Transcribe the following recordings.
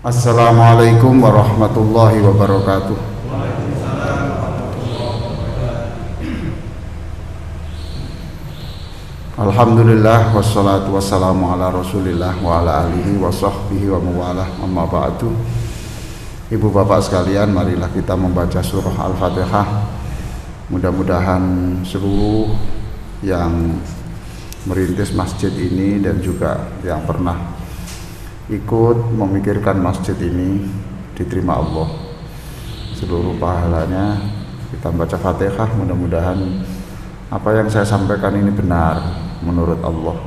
Assalamualaikum warahmatullahi wabarakatuh. Alhamdulillah wassalatu wassalamu ala rasulillah wa ala alihi wa sahbihi wa mawalah, amma ba'du. Ibu bapak sekalian, marilah kita membaca surah Al-Fatihah. Mudah-mudahan seluruh yang merintis masjid ini dan juga yang pernah ikut memikirkan masjid ini diterima Allah seluruh pahalanya. Kita baca Fatihah, mudah-mudahan apa yang saya sampaikan ini benar menurut Allah,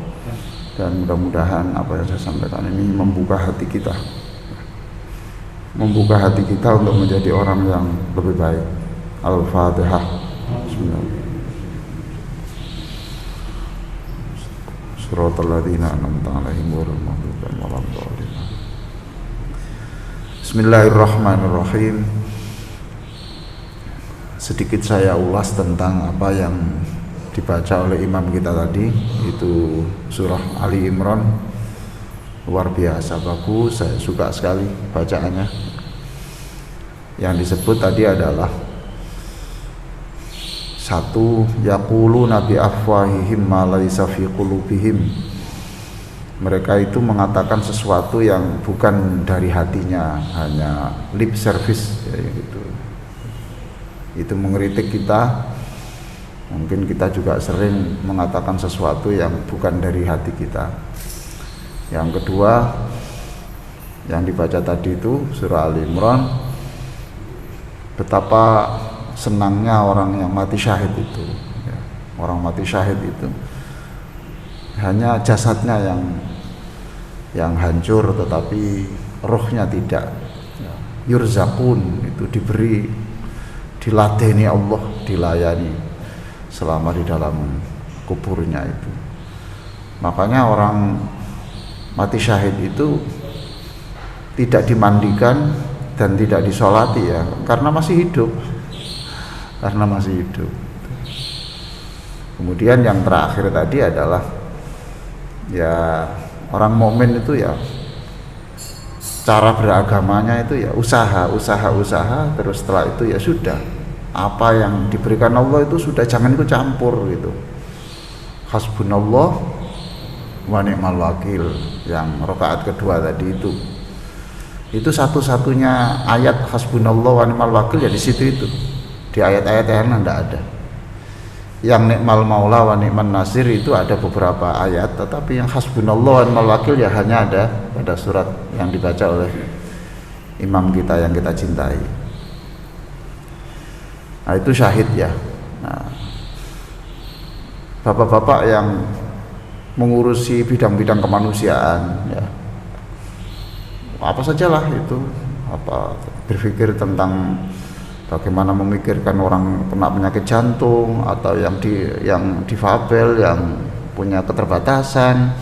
dan mudah-mudahan apa yang saya sampaikan ini membuka hati kita untuk menjadi orang yang lebih baik. Al-Fatihah. Bismillah. Shiratal ladzina an'amta 'alaihim ghairil maghdubi 'alaihim waladdallin. Bismillahirrahmanirrahim. Sedikit saya ulas tentang apa yang dibaca oleh imam kita tadi, itu surah Ali Imran. Luar biasa bagus, saya suka sekali bacaannya. Yang disebut tadi adalah satu, yaquluna bi afwahihim ma laisa fi qulubihim. Mereka itu mengatakan sesuatu yang bukan dari hatinya, hanya lip service ya, gitu. Itu mengkritik kita. Mungkin kita juga sering mengatakan sesuatu yang bukan dari hati kita. Yang kedua, yang dibaca tadi itu surah Ali Imran, betapa senangnya orang yang mati syahid itu ya. Orang mati syahid itu hanya jasadnya yang hancur, tetapi rohnya tidak ya. Yurzaqun, itu diberi, diladeni Allah, dilayani selama di dalam kuburnya itu. Makanya orang mati syahid itu tidak dimandikan dan tidak disolati ya, karena masih hidup. Kemudian yang terakhir tadi adalah ya, orang mukmin itu ya cara beragamanya itu ya usaha, terus setelah itu ya sudah, apa yang diberikan Allah itu sudah, jangan ikut campur gitu. Hasbunallah wa ni'mal wakil, yang rakaat kedua tadi itu satu-satunya ayat hasbunallah wa ni'mal wakil ya di situ itu. Di ayat-ayat yang tidak ada. Yang ni'mal maula wa ni'man nasir itu ada beberapa ayat, tetapi yang hasbunallah wa ni'mal wakil ya hanya ada pada surat yang dibaca oleh imam kita yang kita cintai. Nah, itu syahid ya. Nah, bapak-bapak yang mengurusi bidang-bidang kemanusiaan ya, apa sajalah itu, apa berpikir tentang bagaimana memikirkan orang kena penyakit jantung, atau yang difabel, yang punya keterbatasan,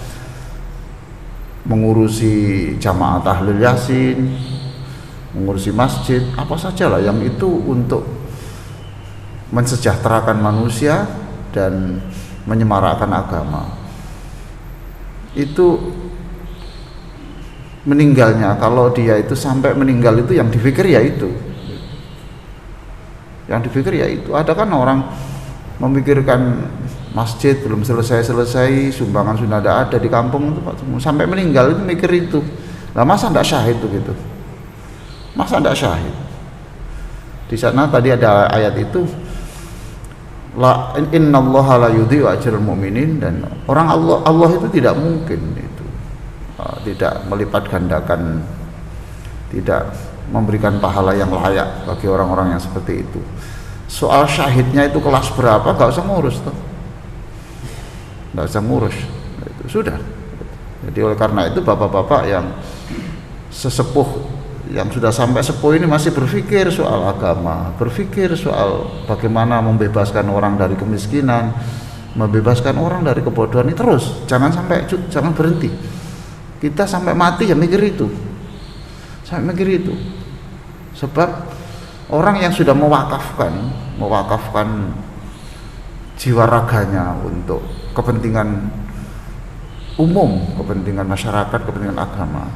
mengurusi jamaah tahlil yasin, mengurusi masjid, apa sajalah yang itu untuk mensejahterakan manusia dan menyemarakkan agama. Itu meninggalnya, kalau dia itu sampai meninggal itu yang dipikir ya itu. Yang dipikir ya itu. Ada kan orang memikirkan masjid belum selesai, sumbangan sudah ada di kampung itu Pak, sampai meninggal itu mikir itu. Lah masa enggak syahid itu gitu? Masa enggak syahid? Di sana tadi ada ayat itu, la innallaha la yudhi'u ajral mu'minin, dan orang Allah itu tidak mungkin itu tidak melipat gandakan, tidak memberikan pahala yang layak bagi orang-orang yang seperti itu. Soal syahidnya itu kelas berapa, gak usah ngurus tuh, gak usah ngurus itu, sudah. Jadi oleh karena itu bapak-bapak yang sesepuh, yang sudah sampai sepuh ini masih berpikir soal agama, berpikir soal bagaimana membebaskan orang dari kemiskinan, membebaskan orang dari kebodohan, ini terus, jangan berhenti. Kita sampai mati ya mikir itu, sampai mikir itu. Sebab orang yang sudah mewakafkan jiwa raganya untuk kepentingan umum, kepentingan masyarakat, kepentingan agama,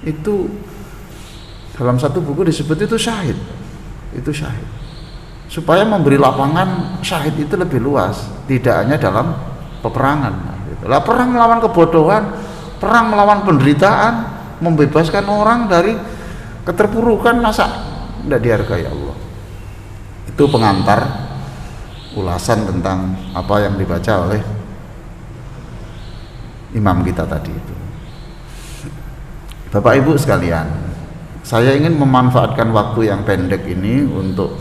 itu Dalam satu buku disebut itu syahid. Itu syahid. Supaya memberi lapangan syahid itu lebih luas, tidak hanya dalam peperangan. Nah, gitu. Lah perang melawan kebodohan, perang melawan penderitaan, membebaskan orang dari keterpurukan, masa tidak dihargai Allah. Itu pengantar ulasan tentang apa yang dibaca oleh imam kita tadi itu. Bapak Ibu sekalian, saya ingin memanfaatkan waktu yang pendek ini untuk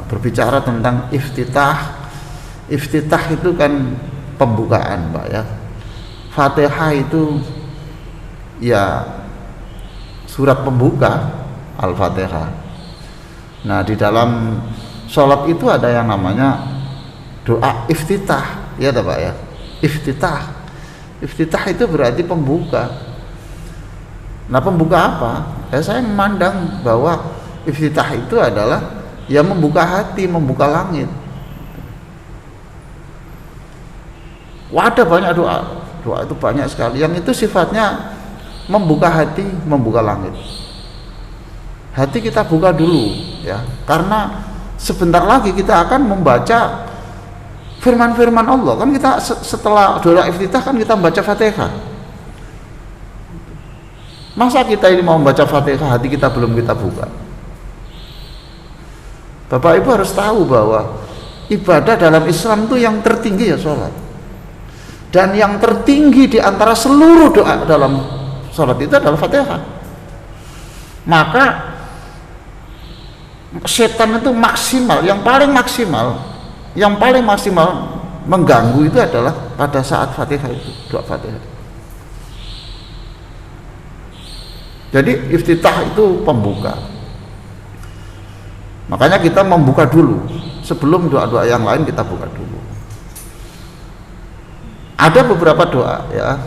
berbicara tentang iftitah. Iftitah itu kan pembukaan, Pak ya. Fatihah itu ya surat pembuka, Al-Fatihah. Nah, di dalam sholat itu ada yang namanya doa iftitah, ya Pak ya. Iftitah. Iftitah itu berarti pembuka. Nah, pembuka apa? Ya, saya memandang bahwa iftitah itu adalah ya membuka hati, membuka langit. Wah, ada banyak doa. Doa itu banyak sekali. Yang itu sifatnya membuka hati, membuka langit. Hati kita buka dulu ya. Karena sebentar lagi kita akan membaca firman-firman Allah. Kan kita setelah doa iftitah kan kita membaca Fatihah. Masa kita ini mau membaca Fatihah, hati kita belum kita buka? Bapak Ibu harus tahu bahwa ibadah dalam Islam itu yang tertinggi ya sholat. Dan yang tertinggi di antara seluruh doa dalam sholat itu adalah Fatihah. Maka setan itu maksimal, yang paling maksimal mengganggu itu adalah pada saat Fatihah itu, doa Fatihah. Jadi iftitah itu pembuka. Makanya kita membuka dulu. Sebelum doa-doa yang lain kita buka dulu. Ada beberapa doa ya.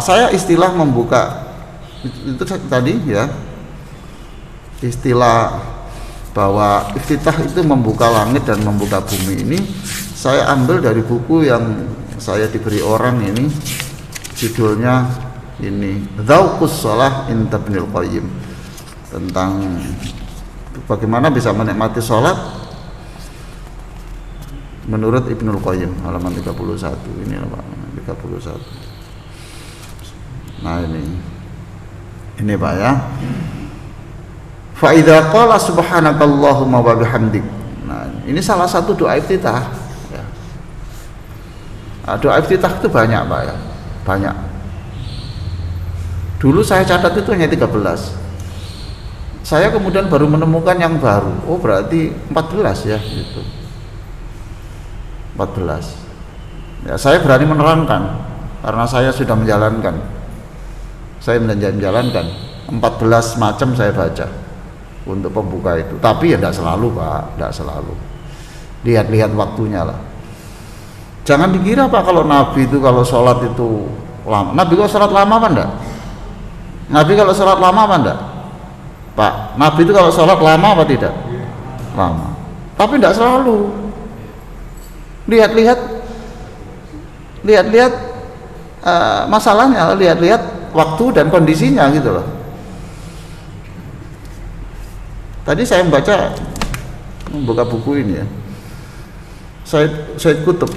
Saya istilah membuka itu tadi ya. Istilah bahwa iftitah itu membuka langit dan membuka bumi ini saya ambil dari buku yang saya diberi orang ini, judulnya ini Dzauqus Shalah Inda Ibnul Qayyim, tentang bagaimana bisa menikmati sholat menurut Ibnul Qayyim, halaman 31 ini Pak, 31. Nah ini Pak ya. Fa idza qala subhanakallahumma wa bihamdik. Nah, ini salah satu doa iftitah ya. Doa iftitah itu banyak Pak ya. Banyak. Dulu saya catat itu hanya 13. Saya kemudian baru menemukan yang baru. Oh, berarti 14 ya gitu. 14. Ya, saya berani menerangkan karena saya sudah menjalankan. Saya menjalankan 14 macam saya baca untuk pembuka itu. Tapi ya tidak selalu Pak, tidak selalu. Lihat-lihat waktunya lah. Jangan dikira Pak kalau Nabi itu kalau sholat itu lama. Nabi kok sholat lama apa enggak? Nabi kalau sholat lama apa enggak? Pak, Nabi itu kalau sholat lama apa tidak? Lama. Tapi tidak selalu. Lihat-lihat masalahnya, lihat-lihat waktu dan kondisinya gitu loh. Tadi saya membuka buku ini ya. Said Qutb,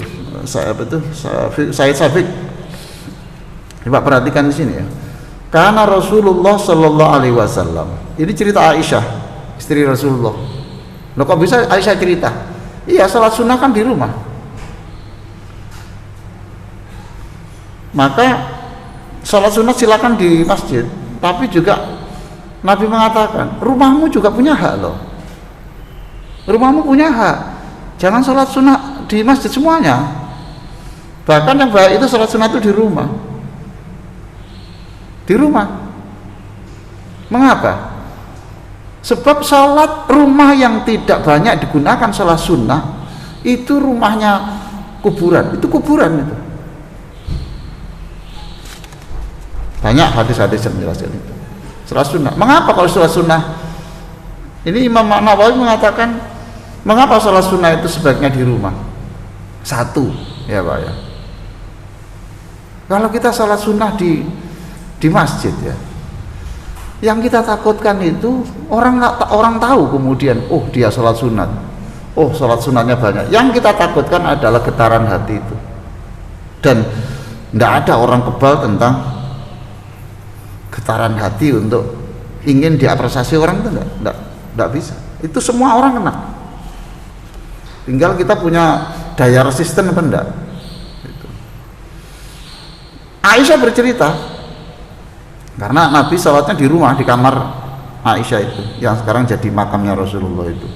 Said Sabiq. Coba perhatikan di sini ya. Karena Rasulullah Shallallahu Alaihi Wasallam, ini cerita Aisyah, istri Rasulullah. Loh kok bisa Aisyah cerita? Iya, salat sunnah kan di rumah. Maka salat sunnah silakan di masjid, tapi juga Nabi mengatakan, rumahmu juga punya hak loh. Rumahmu punya hak. Jangan salat sunnah di masjid semuanya. Bahkan yang baik itu salat sunnah itu di rumah. Di rumah. Mengapa? Sebab sholat rumah yang tidak banyak digunakan sholat sunnah itu rumahnya kuburan. Itu kuburan itu. Banyak hadis-hadis yang menjelaskan itu. Sholat sunnah. Mengapa kalau sholat sunnah? Ini Imam Nawawi mengatakan, mengapa sholat sunnah itu sebaiknya di rumah? Satu, ya Pak ya. Kalau kita sholat sunnah di masjid ya, Yang kita takutkan itu orang tahu kemudian, oh dia sholat sunat, oh sholat sunatnya banyak. Yang kita takutkan adalah getaran hati itu. Dan tidak ada orang kebal tentang getaran hati untuk ingin diapresiasi orang itu, tidak bisa. Itu semua orang kena. Tinggal kita punya daya resisten apa enggak. Aisyah bercerita, karena Nabi sholatnya di rumah, di kamar Aisyah itu, yang sekarang jadi makamnya Rasulullah itu.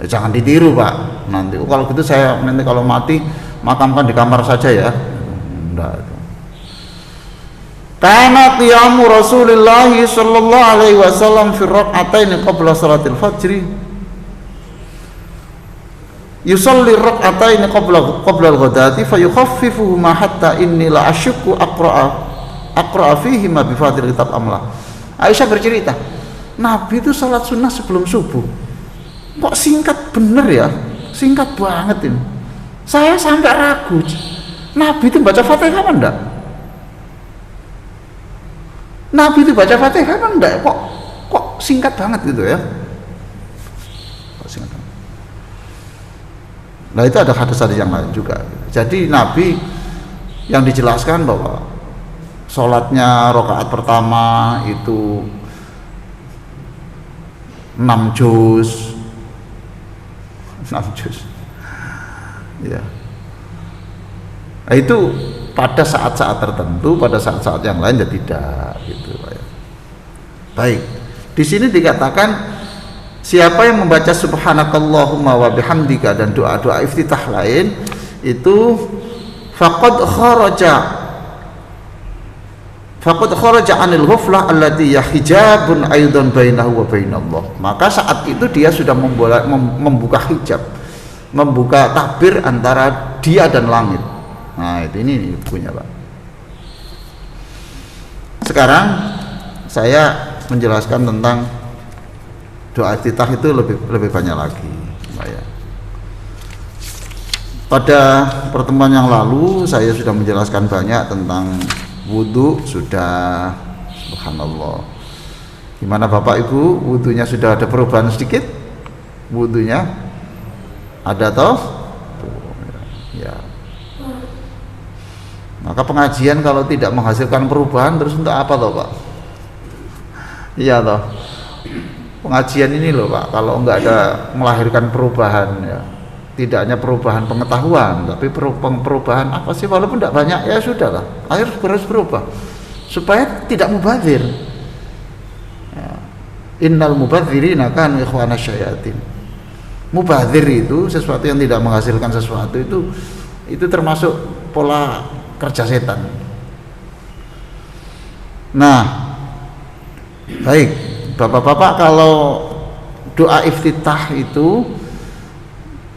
Jangan ditiru Pak, nanti kalau gitu saya nanti kalau mati makamkan di kamar saja ya. Enggak. Kana qiyamu Rasulullah sallallahu alaihi wasallam fi rak'atain qabla salatil fajr. Yusalli rak'atain qabla al-ghadati fayukhaffifuhuma hatta inni la asyukku aqra'a fihi ma bi fadhil kitab amla. Aisyah bercerita, Nabi itu salat sunnah sebelum subuh. Kok singkat bener ya? Singkat banget ini. Saya sampai ragu. Nabi itu baca Fatihah apa enggak? Nabi itu baca Fatihah apa enggak? Kok singkat banget gitu ya? Kok singkat banget. Nah, itu ada hadis-hadis yang lain juga. Jadi Nabi yang dijelaskan bahwa sholatnya rakaat pertama itu 6 juz ya. Nah, itu pada saat-saat tertentu, pada saat-saat yang lain ya tidak gitu Pak ya. Baik, di sini dikatakan siapa yang membaca subhanakallahumma wa bihamdika dan doa-doa iftitah lain itu faqad kharaja anil ghaflah allati ya hijabun aidan bainahu wa bainallah. Maka saat itu dia sudah membuka hijab, membuka tabir antara dia dan langit. Nah, ini bukunya Pak. Sekarang saya menjelaskan tentang doa iftitah itu lebih banyak lagi Pak ya. Pada pertemuan yang lalu saya sudah menjelaskan banyak tentang wudhu, sudah subhanallah. Gimana Bapak Ibu, wudhunya sudah ada perubahan sedikit? Wudhunya ada toh? Ya. Maka pengajian kalau tidak menghasilkan perubahan terus untuk apa toh Pak? Iya toh. Pengajian ini loh Pak, kalau enggak ada melahirkan perubahan ya. Tidak hanya perubahan pengetahuan, tapi perubahan apa sih, walaupun tidak banyak ya sudahlah, harus berubah supaya tidak mubadzir ya. Innal mubadzirina kanu ikhwana syayatin. Mubadzir itu sesuatu yang tidak menghasilkan sesuatu, itu termasuk pola kerja setan. Nah, baik Bapak-bapak, kalau doa iftitah itu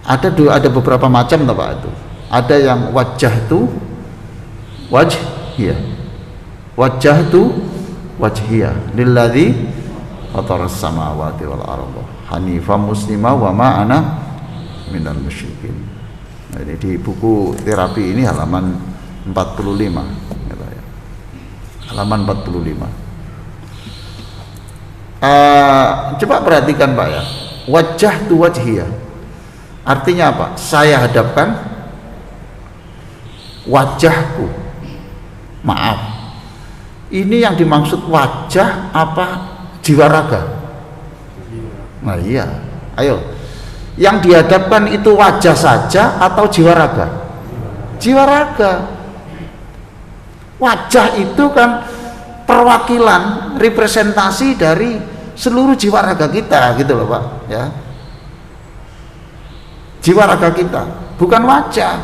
ada beberapa macam Pak itu. Ada yang wajjahiyah, lilladzi fataras samawati wal arda hanifan muslima wa ma ana minal musyrikin. Nah, ini di buku terapi ini halaman 45 ya Pak ya. Halaman 45. Coba perhatikan Pak ya, wajhiyah artinya apa? Saya hadapkan wajahku. Maaf, ini yang dimaksud wajah apa jiwa raga? Nah iya, ayo, yang dihadapkan itu wajah saja atau jiwa raga? Jiwa raga. Wajah itu kan perwakilan, representasi dari seluruh jiwa raga kita gitu loh Pak ya. Jiwa raga kita, bukan wajah.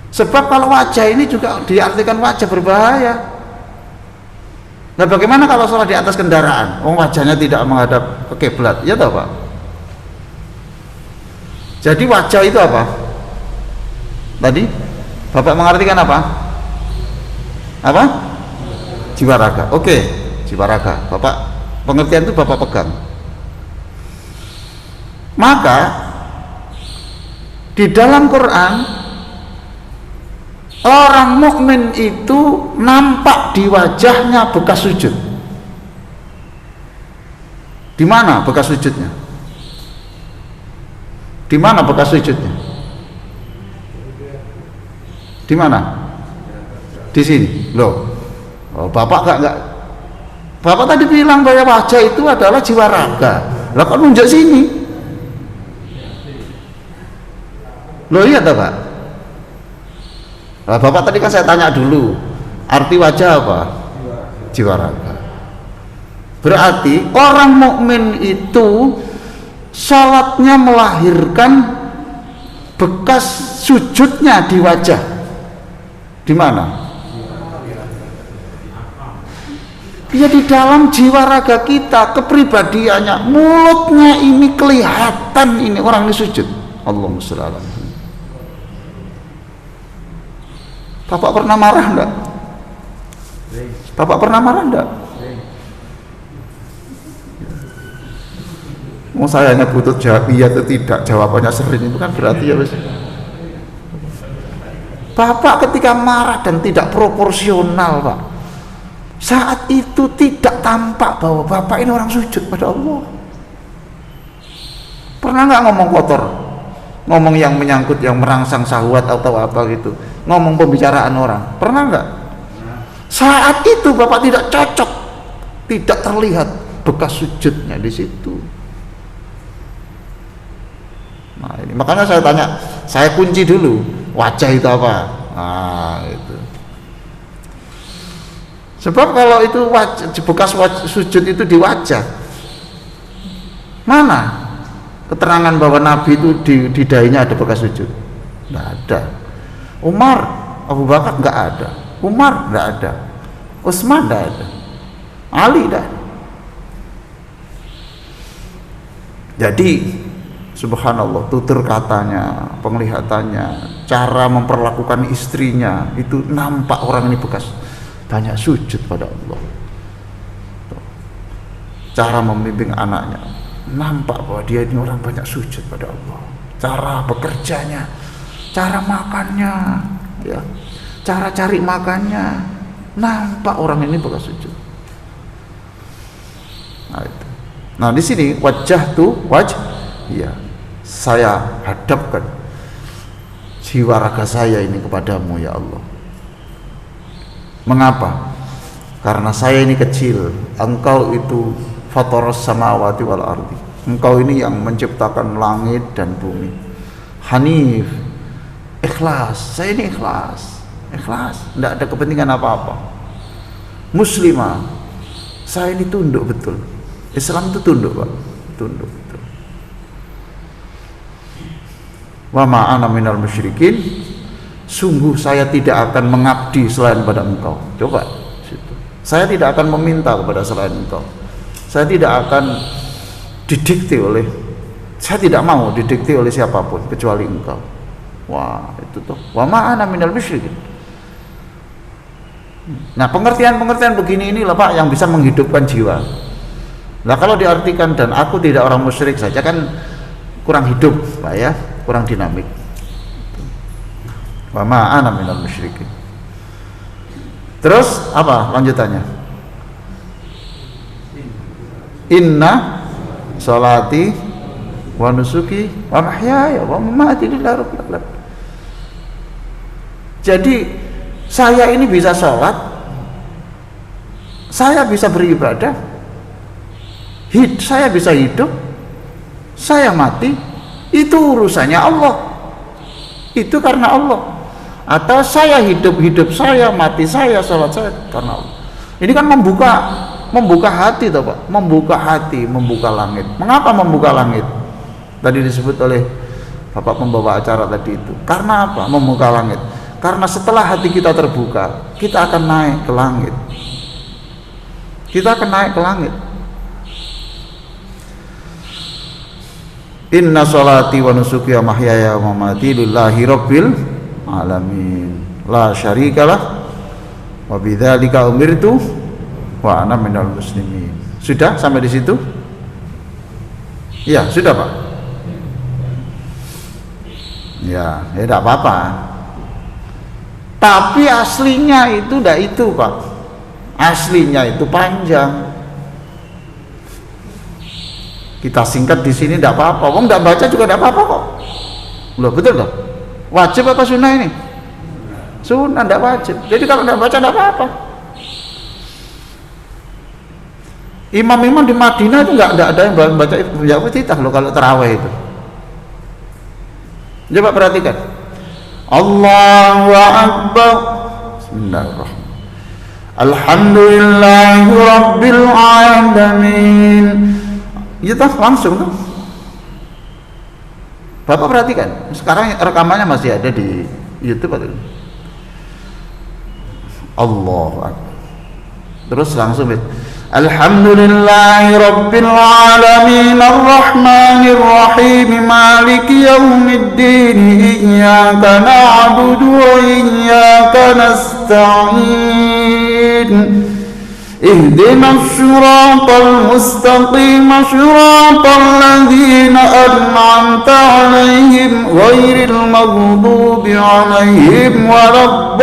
Sebab kalau wajah ini juga diartikan wajah berbahaya. Nah, bagaimana kalau sholat di atas kendaraan? Wajahnya tidak menghadap ke kiblat, ya toh Pak? Jadi wajah itu apa? Tadi Bapak mengartikan apa? Apa? Jiwa raga. Oke, jiwa raga. Bapak pengertian itu Bapak pegang. Maka di dalam Quran Orang mukmin itu nampak di wajahnya bekas sujud. Di mana bekas sujudnya? Di mana bekas sujudnya? Di mana? Di sini. Loh. Oh, Bapak enggak. Bapak tadi bilang bahwa wajah itu adalah jiwa raga. Lah kok nunjuk sini? Loh iya toh, Pak? Nah, Bapak tadi kan saya tanya dulu, arti wajah apa? Jiwa raga. Berarti orang mukmin itu salatnya melahirkan bekas sujudnya di wajah. Di mana? Ya di dalam jiwa raga kita, kepribadiannya, mulutnya ini kelihatan ini orang ini sujud. Allahumma sholli ala Muhammad. Bapak pernah marah enggak? Bapak pernah marah enggak? Mau saya hanya butuh jawab iya atau tidak, jawabannya sering itu kan berarti ya wis. Bapak ketika marah dan tidak proporsional, Pak, saat itu tidak tampak bahwa Bapak ini orang sujud pada Allah. Pernah nggak ngomong kotor, ngomong yang menyangkut, yang merangsang syahwat atau apa gitu, ngomong pembicaraan orang, pernah nggak? Saat itu Bapak tidak cocok, tidak terlihat bekas sujudnya di situ. Nah ini makanya saya tanya, saya kunci dulu wajah itu apa? Nah itu. Sebab kalau itu bekas sujud itu di wajah, mana keterangan bahwa Nabi itu di dahinya ada bekas sujud? Tidak ada. Umar, Abu Bakar nggak ada. Umar nggak ada. Utsman nggak ada. Ali nggak ada. Jadi subhanallah, tutur katanya, penglihatannya, cara memperlakukan istrinya itu nampak orang ini bekas banyak sujud pada Allah. Cara membimbing anaknya nampak bahwa dia ini orang banyak sujud pada Allah. Cara bekerjanya, cara makannya, ya, cara cari makannya, nampak orang ini bekas sujud. Nah itu. Nah di sini wajah tuh ya, saya hadapkan jiwa raga saya ini kepadamu ya Allah. Mengapa? Karena saya ini kecil, engkau itu fatoros samawati wal ardi, engkau ini yang menciptakan langit dan bumi. Hanif, ikhlas, saya ini ikhlas, tidak ada kepentingan apa-apa. Muslimah, saya ini tunduk betul. Islam itu tunduk, Pak, tunduk betul. Wa ma ana minal musyrikin, sungguh saya tidak akan mengabdi selain pada engkau. Coba situ. Saya tidak akan meminta kepada selain engkau. Saya tidak akan didikte oleh, saya tidak mau didikte oleh siapapun kecuali engkau. Wah itu tuh, wa ma ana minal musyrikin. Nah pengertian-pengertian begini inilah Pak yang bisa menghidupkan jiwa. Nah kalau diartikan dan aku tidak orang musyrik saja kan kurang hidup Pak ya, kurang dinamik. Wa ma ana minal musyrikin. Terus apa lanjutannya? Inna sholati wa nusuki wa mahyaya wa mamati lillahi rabbil alamin. Jadi saya ini bisa sholat, saya bisa beribadah, saya bisa hidup, saya mati, itu urusannya Allah. Itu karena Allah. Atau saya hidup saya, mati saya, sholat saya karena Allah. Ini kan membuka hati toh Pak, membuka hati, membuka langit. Mengapa membuka langit? Tadi disebut oleh Bapak pembawa acara tadi itu. Karena apa? Membuka langit. Karena setelah hati kita terbuka, kita akan naik ke langit. Kita akan naik ke langit. Inna sholati wa nusuki wa mahyaya wa mamati lillahi rabbil alamin la syarikalah wa bidzalika umirtu wa ana minal muslimin. Sudah sampai di situ? Iya, sudah Pak. Ya tidak apa-apa. Tapi aslinya itu tidak itu, Pak. Aslinya itu panjang. Kita singkat di sini tidak apa-apa. Wong tidak baca juga tidak apa-apa kok. Loh, betul loh. Wajib apa sunnah ini? Sunnah, tidak wajib. Jadi kalau tidak baca tidak apa-apa. Imam-imam di Madinah itu nggak ada yang baca Iftitah loh kalau tarawih itu. Coba perhatikan. Allahu Akbar. Bismillahirrahmanirrahim. Alhamdulillahi Rabbil Alamin. Ya toh, langsung tuh. Bapak perhatikan. Sekarang rekamannya masih ada di YouTube atau? Allahu Akbar. Terus langsung Alhamdulillahi Rabbil Alamin Ar-Rahmanir Rahim Maliki Yawmiddin Iyyaka na'budu wa iyyaka nasta'in Ihdinas siratal mustaqim Siratal ladzina an'amta 'alaihim ghairil maghdubi 'alaihim waladdallin.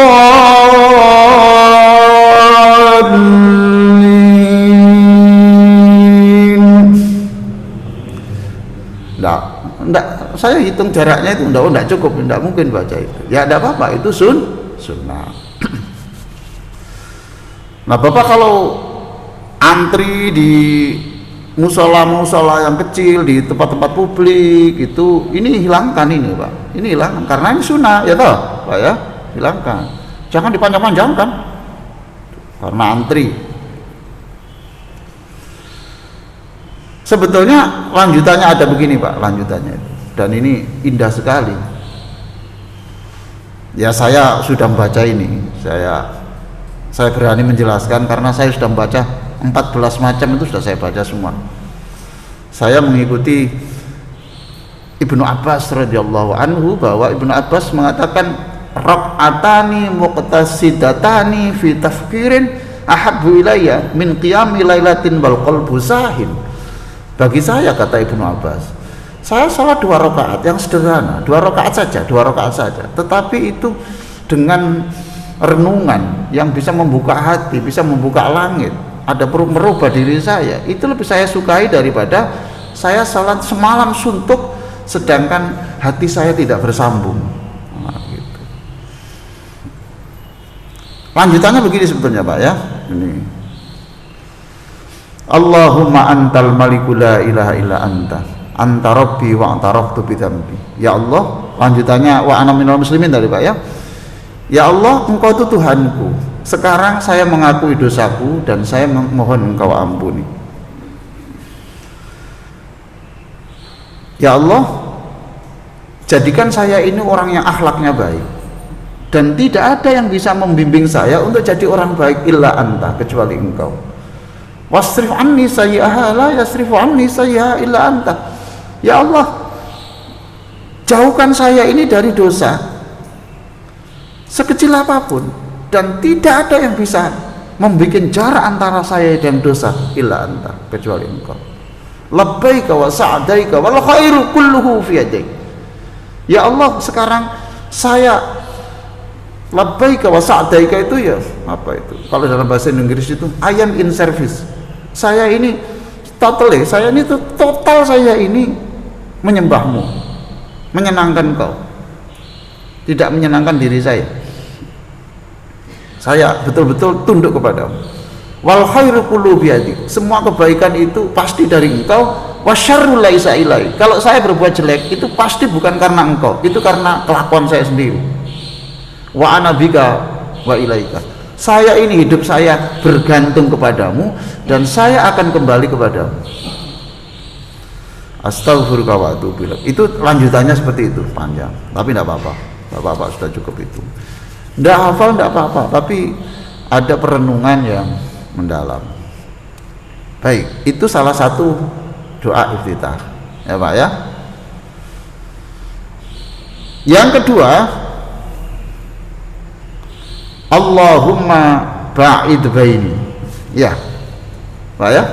Enggak, saya hitung jaraknya itu enggak cukup, enggak mungkin baca itu. Ya enggak apa-apa, itu sunnah. Nah, Bapak kalau antri di musola-musola yang kecil, di tempat-tempat publik itu, ini hilangkan ini, Pak. Ini hilangkan karena ini sunnah, ya toh, Pak ya, hilangkan. Jangan dipanjang-panjangkan karena antri. Sebetulnya lanjutannya ada begini, Pak, lanjutannya. Dan ini indah sekali. Ya, saya sudah membaca ini. Saya berani menjelaskan karena saya sudah membaca 14 macam itu sudah saya baca semua. Saya mengikuti Ibnu Abbas radhiyallahu anhu bahwa Ibnu Abbas mengatakan raq'atani muqtasidatani fi tafkirin ahabbu ilayya min qiyami lailatin wal qalbu sahin. Bagi saya, kata Ibnu Abbas, saya salat 2 rakaat yang sederhana, 2 rakaat saja, tetapi itu dengan renungan yang bisa membuka hati, bisa membuka langit, ada merubah diri saya, itu lebih saya sukai daripada saya salat semalam suntuk sedangkan hati saya tidak bersambung. Nah, gitu. Lanjutannya begini sebetulnya, Pak ya, ini Allahumma antal maliku la ilaha illa anta rabbi wa anta rabtu bidhambi. Ya Allah, lanjutannya wa ana minal muslimin tadi, Pak ya. Ya Allah, engkau itu Tuhanku, sekarang saya mengakui dosaku dan saya memohon engkau ampuni. Ya Allah, jadikan saya ini orang yang akhlaknya baik dan tidak ada yang bisa membimbing saya untuk jadi orang baik illa anta, kecuali engkau. Wasrif anni sayyi'aha la yasrifu anni sayyi'aha illa anta. Ya Allah, jauhkan saya ini dari dosa sekecil apapun dan tidak ada yang bisa membuat jarak antara saya dan dosa illa anta, kecuali engkau. Labbaika wa sa'daika wal khairu kulluhu fi yadik. Ya Allah, sekarang saya labbaika wa sa'daika itu ya apa itu? Kalau dalam bahasa Inggris itu I am in service. Saya ini total saya ini menyembahmu, menyenangkan kau, tidak menyenangkan diri saya. Saya betul-betul tunduk kepadamu. Wal khairu kullu biyadik. Semua kebaikan itu pasti dari engkau. Wasyarrul laisa ilai. Kalau saya berbuat jelek itu pasti bukan karena engkau, itu karena kelakuan saya sendiri. Wa ana bika wa ilaika. Saya ini hidup saya bergantung kepadamu dan saya akan kembali kepadamu. Astaghfiruka wa atubu ilaik. Itu lanjutannya seperti itu, panjang, tapi tidak apa-apa. Bapak sudah cukup itu. Tidak hafal tidak apa-apa, tapi ada perenungan yang mendalam. Baik, itu salah satu doa iftitah, ya Pak ya. Yang kedua, Allahumma ba'id baini. Ya, Pak ya.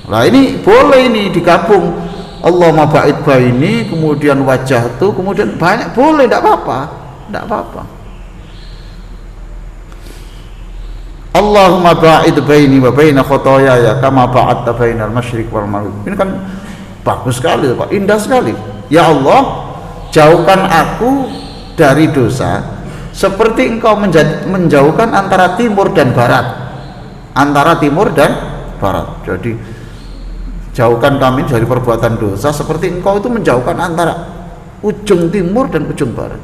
Nah ini boleh ini digabung. Allahumma ba'id baini, kemudian wajah tuh, kemudian banyak, boleh, tidak apa-apa, tidak apa-apa. Allahumma ba'id baini wa baina khotoyaya kama ba'adta bainal masyriq wal maghrib. Ini kan bagus sekali Pak, indah sekali. Ya Allah, jauhkan aku dari dosa seperti engkau menjauhkan antara timur dan barat. Antara timur dan barat. Jadi jauhkan kami dari perbuatan dosa seperti engkau itu menjauhkan antara ujung timur dan ujung barat.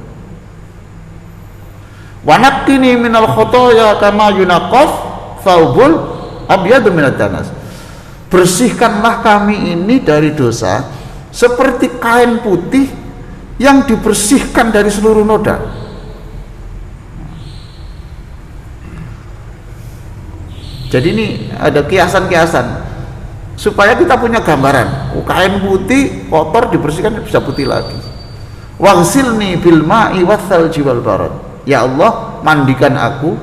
Wa naqqini minal khotoya kama yunaqaf thawbul abyadu minad danas. Bersihkanlah kami ini dari dosa seperti kain putih yang dibersihkan dari seluruh noda. Jadi ini ada kiasan-kiasan supaya kita punya gambaran. Kain putih kotor dibersihkan bisa putih lagi. Waghsilni bil ma'i wath-thalji wal barad. Ya Allah, mandikan aku,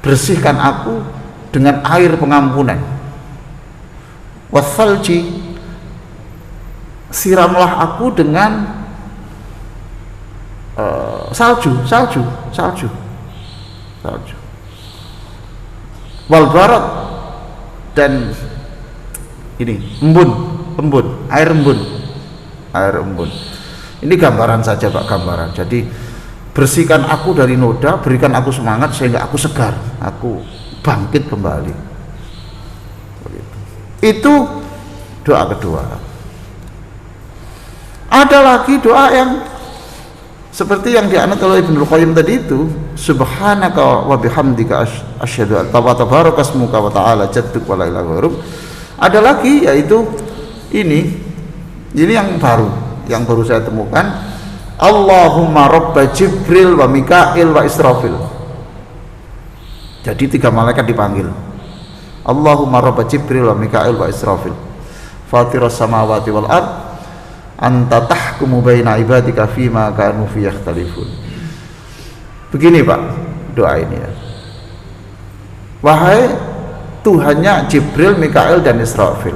bersihkan aku dengan air pengampunan. Wath-thalji, siramlah aku dengan salju. Wal barad, dan ini embun, air embun. Ini gambaran saja Pak, gambaran. Jadi bersihkan aku dari noda, berikan aku semangat sehingga aku segar, aku bangkit kembali. Itu doa kedua. Ada lagi doa yang seperti yang dianut oleh Ibnu Qayyim tadi itu, subhanaka wa bihamdika asyhadu an la tabaraka ismuka wa ta'ala jadduk wa la ilaha ghairuk. Ada lagi yaitu ini yang baru saya temukan, Allahumma rabba Jibril wa Mikail wa Israfil. Jadi 3 malaikat dipanggil. Allahumma rabba Jibril wa Mikail wa Israfil. Fatiras samawati wal ard, anta tahkumu baina ibadika fima kanu fi yakhtalifun. Begini Pak, doa ini ya. Wahai Tuhannya Jibril, Mikail dan Israfil,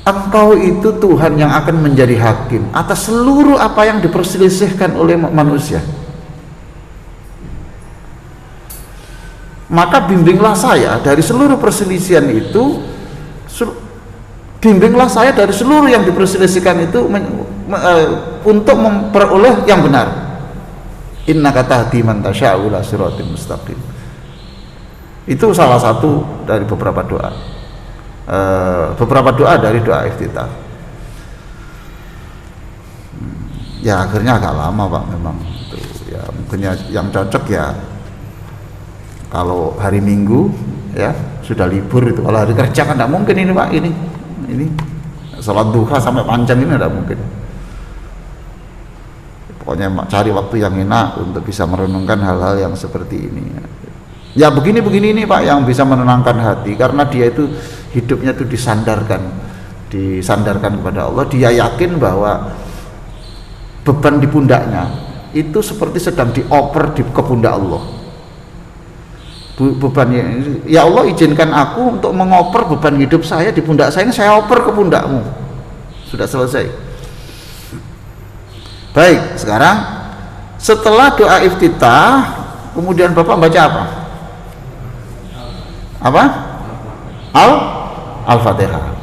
Engkau itu Tuhan yang akan menjadi hakim atas seluruh apa yang diperselisihkan oleh manusia. Maka bimbinglah saya dari seluruh perselisihan itu, bimbinglah saya dari seluruh yang diperselisihkan itu untuk memperoleh yang benar. Innaka tahdi man tasya'u ila siratim mustaqim. Itu salah satu dari beberapa doa. Dari doa iftitah. Ya akhirnya agak lama Pak memang itu. Ya mungkin yang cocok ya kalau hari Minggu ya sudah libur itu. Kalau hari kerja kan tidak mungkin ini Pak, ini salat duha sampai panjang ini tidak mungkin. Pokoknya cari waktu yang enak untuk bisa merenungkan hal-hal yang seperti ini. Ya begini ini Pak yang bisa menenangkan hati, karena dia itu hidupnya itu disandarkan kepada Allah. Dia yakin bahwa beban di pundaknya itu seperti sedang dioper ke pundak Allah. Bebannya, ya Allah izinkan aku untuk mengoper beban hidup saya di pundak saya, ini saya oper ke pundakmu. Sudah selesai. Baik, sekarang setelah doa iftitah kemudian Bapak baca apa? Al-Fatihah.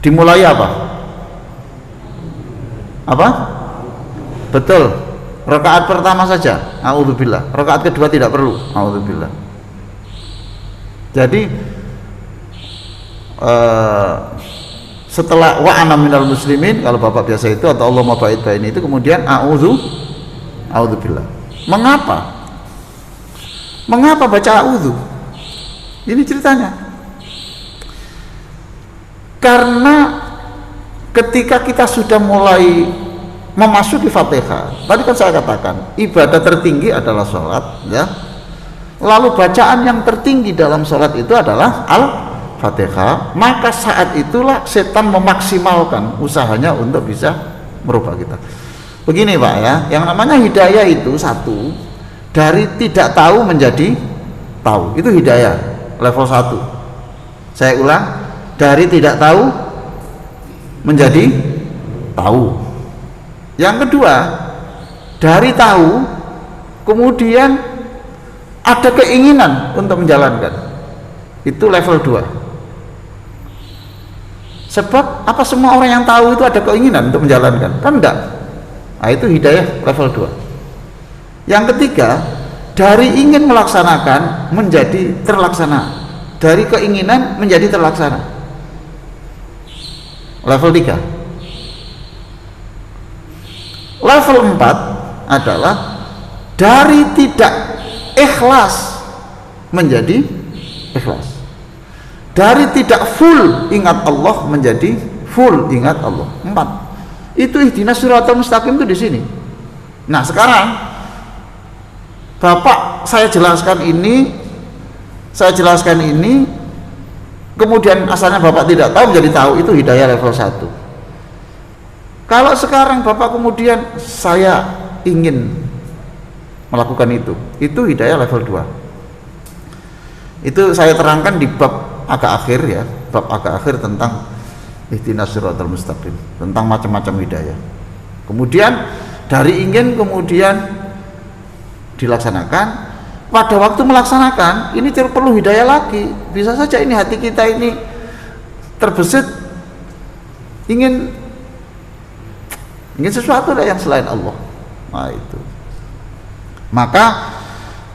Dimulai apa? Betul. Rakaat pertama saja, a'udzubillah. Rakaat kedua tidak perlu, a'udzubillah. Jadi setelah wa ana minal muslimin, kalau Bapak biasa itu, atau Allahumma ba'id baini itu, kemudian a'udzubillah. Mengapa baca a'udzu? Ini ceritanya. Karena ketika kita sudah mulai memasuki Fatihah, tadi kan saya katakan ibadah tertinggi adalah sholat, ya. Lalu bacaan yang tertinggi dalam sholat itu adalah Al-Fatihah. Maka saat itulah setan memaksimalkan usahanya untuk bisa merubah kita. Begini Pak ya, yang namanya hidayah itu satu, dari tidak tahu menjadi tahu, itu hidayah level 1. Saya ulang, dari tidak tahu menjadi tahu. Yang kedua, dari tahu kemudian ada keinginan untuk menjalankan, itu level 2. Sebab apa semua orang yang tahu itu ada keinginan untuk menjalankan? Kan enggak. Nah, itu hidayah level 2. Yang ketiga, dari ingin melaksanakan menjadi terlaksana, dari keinginan menjadi terlaksana, level 3. Level 4 adalah dari tidak ikhlas menjadi ikhlas, dari tidak full ingat Allah menjadi full ingat Allah. 4. Itu ihdinas siratal mustaqim itu di sini. Nah, sekarang Bapak saya jelaskan ini, kemudian asalnya Bapak tidak tahu menjadi tahu, itu hidayah level 1. Kalau sekarang Bapak kemudian saya ingin melakukan itu hidayah level 2. Itu saya terangkan di bab agak akhir ya, bab agak akhir tentang ihdinas siratal mustaqim, tentang macam-macam hidayah. Kemudian dari ingin kemudian dilaksanakan, pada waktu melaksanakan ini perlu hidayah lagi. Bisa saja ini hati kita ini terbesit ingin sesuatu yang selain Allah. Nah, itu. Maka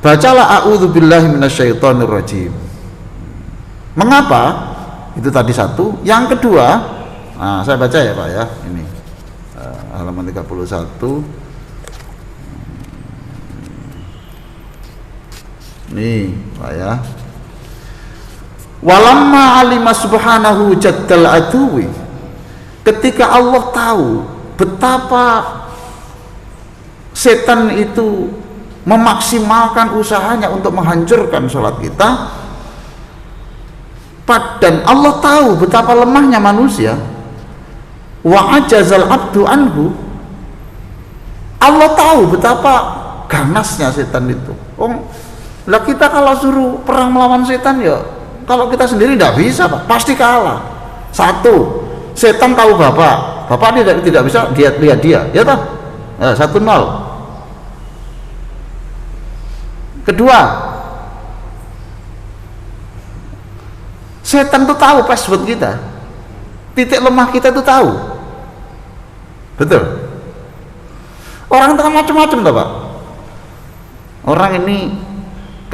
bacalah a'udzubillahi minasyaitonirrajim. Mengapa? Itu tadi satu. Yang kedua, nah saya baca ya Pak ya, ini halaman 31. Nih Pak ya. Walamma alima subhanahu jaddal aduwi, ketika Allah tahu betapa setan itu memaksimalkan usahanya untuk menghancurkan sholat kita, dan Allah tahu betapa lemahnya manusia, wa ajazal abdu anhu, Allah tahu betapa ganasnya setan itu. Lah kita kalau suruh perang melawan setan ya, kalau kita sendiri tidak bisa Pak, pasti kalah. Satu, setan tahu Bapak tidak bisa lihat dia, ya toh? 1-0. Kedua, setan tuh tahu password kita, titik lemah kita tuh tahu. Betul. Orang itu kan macam-macam toh Pak. Orang ini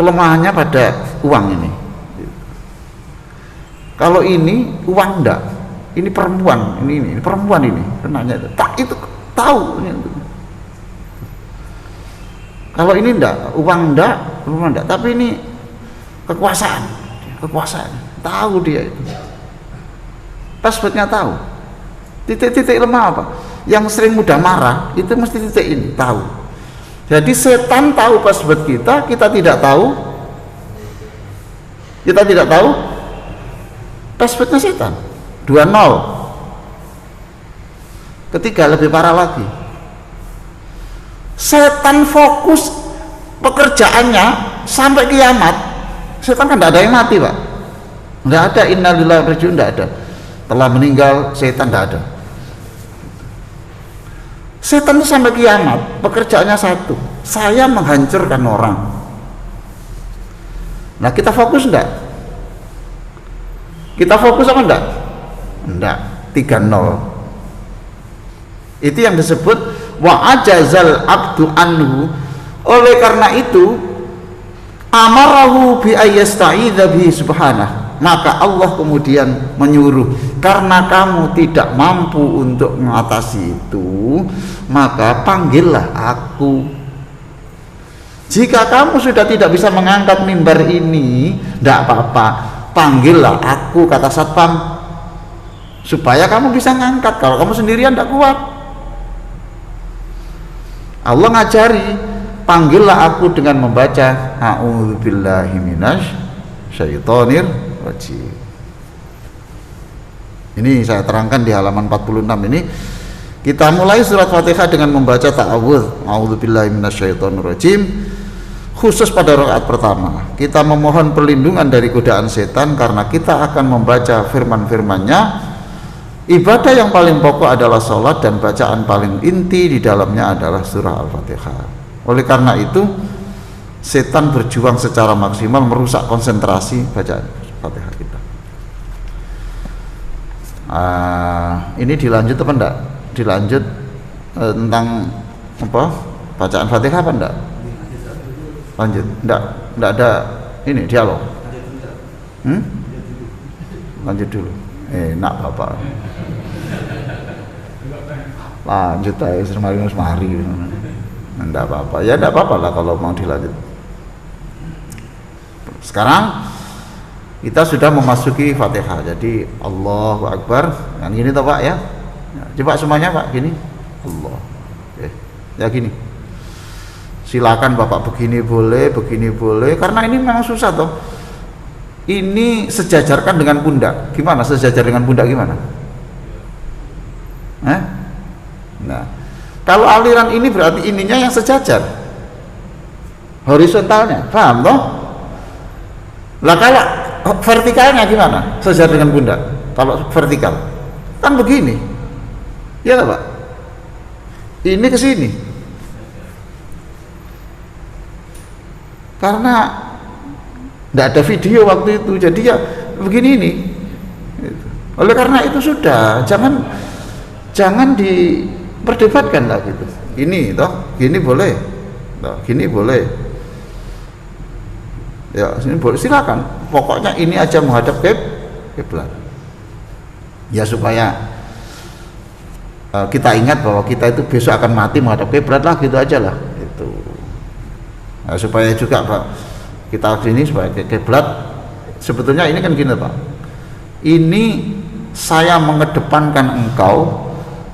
kelemahannya pada uang ini. Kalau ini uang enggak, ini perempuan, ini perempuan ini, kenanya itu tahu. Kalau ini enggak, uang enggak, perempuan enggak, tapi ini kekuasaan, tahu dia itu. Passwordnya tahu. Titik-titik lemah apa? Yang sering mudah marah itu mesti titik ini, tahu. Jadi setan tahu password kita tidak tahu. Kita tidak tahu passwordnya setan. 2-0. Ketiga, lebih parah lagi. Setan fokus pekerjaannya sampai kiamat. Setan kan tidak ada yang mati Pak. Tidak ada innalillahi wa inna ilaihi raji'un, tidak ada. Telah meninggal setan tidak ada. Setan itu sampai kiamat pekerjaannya satu, saya menghancurkan orang. Nah, kita fokus enggak? Kita fokus apa enggak? Enggak. 3-0. Itu yang disebut wa ajazal abdu anhu. Oleh karena itu amarahu bi ayyasta'idza bihi subhanahu, maka Allah kemudian menyuruh, karena kamu tidak mampu untuk mengatasi itu, maka panggillah aku. Jika kamu sudah tidak bisa mengangkat mimbar ini, tidak apa-apa, panggillah aku, kata satpam, supaya kamu bisa ngangkat. Kalau kamu sendirian tidak kuat. Allah ngajari, panggillah aku dengan membaca a'udzubillahi minasyaitonir rajim. Ini saya terangkan di halaman 46 ini. Kita mulai surat Fatihah dengan membaca ta'awudz, a'udzubillahi minasyaitonir rajim. Khusus pada rakaat pertama, kita memohon perlindungan dari godaan setan karena kita akan membaca firman-firmannya. Ibadah yang paling pokok adalah sholat dan bacaan paling inti di dalamnya adalah surah Al-Fatihah. Oleh karena itu setan berjuang secara maksimal merusak konsentrasi bacaan Fatihah kita. Ini dilanjut apa enggak? Dilanjut tentang apa? Bacaan Fatihah apa enggak? Lanjut. Enggak ada ini dialog. Lanjut dulu. Enak Bapak. Lanjut aja semari. Enggak apa-apa. Ya enggak apa-apa lah kalau mau dilanjut. Sekarang kita sudah memasuki Fatihah. Jadi Allahu Akbar. Kan gini toh Pak ya? Coba semuanya Pak gini. Allah. Oke. Ya gini. Silakan Bapak begini boleh, karena ini memang susah toh. Ini sejajarkan dengan pundak. Gimana sejajar dengan pundak gimana? Nah, kalau aliran ini berarti ininya yang sejajar. Horizontalnya, paham toh? Lah kalau vertikalnya gimana? Sejajar dengan pundak. Kalau vertikal kan begini. Ya Pak? Ini ke sini. Karena tidak ada video waktu itu, jadi ya begini ini. Oleh karena itu sudah jangan diperdebatkan lah gitu. Ini toh, gini boleh, toh, gini boleh. Ya sini boleh, silakan. Pokoknya ini aja menghadap kiblat. Ya supaya kita ingat bahwa kita itu besok akan mati menghadap kiblat lah, gitu aja lah. Itu. Nah, supaya juga Pak, kita sini sebagai kiblat. Sebetulnya ini kan gini Pak. Ini saya mengedepankan engkau,